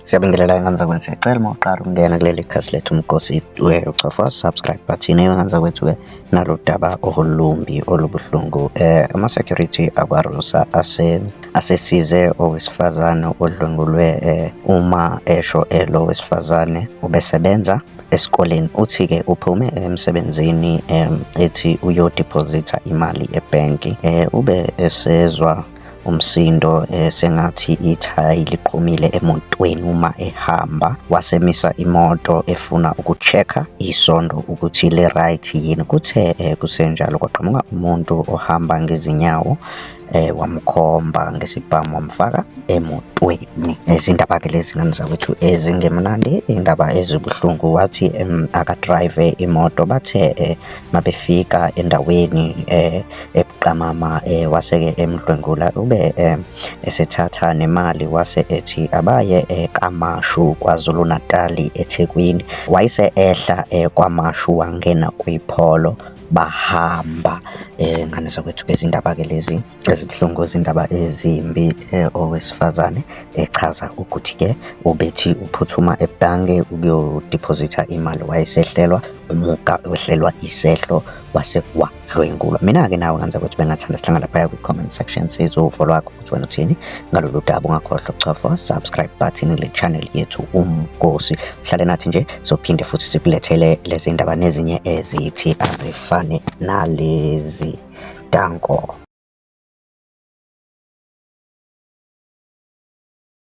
Siyabingelela ingane zakwethu, cela uma uqala ukungena kuleli khasi lethu Umgosi ucofa subscribe button ingane zakwethu-ke nalo daba olumbi olubuhlungu. Ama-security akwaRusa asesize owesifazane odlwengulwe uma esho lo wesifazane ubesebenza esikoleni. Uthi-ke uphume emsebenzini ethi uyodiphozitha imali ebhenki, ube esezwa umsindo sengathi ithayi liqhumile emotweni uma ehamba, wasemisa imoto efuna uku-check-a isondo ukuthi le-right yini. Kuthe kusenjalo kwaqhamuka umuntu ohamba ngezinyawo, wamkhomba ngesibhamu wamfaka emotweni. Izindaba-ke lezi ngane zakwethu ezingemnandi, iy'ndaba ezibuhlungu. Wathi akadrayive imoto, bathe mabefika endaweni ebuqamama wase-ke emdlwengula, ube esethatha nemali wase ethi abaye kaMashu KwaZulu Natali eThekwini. Wayese ehla kwaMashu wangena kwipholo bahamba. Ngane zakwethu, izindaba-ke lezi ezibuhlungu, izindaba ezimbi. Owesifazane echaza ukuthi-ke ubethi uphuthuma ebhange ukuyodiphozitha imali, wayesehlelwa umuka, wehlelwa isehlo wase wadlwengulwa. Mina-ke nawe ngane zakwethu bengathanda sihlangana laphaya kwi-comment section sizwe uvo lwakho ukuthi wena uthini ngalolu daba. Ungakhohlwa ukucofa subscribe button kule channel yethu Umgosi. Uhlale nathi nje sophinde futhi sikulethele lezi ndaba nezinye ezithi azifane nalezi danko.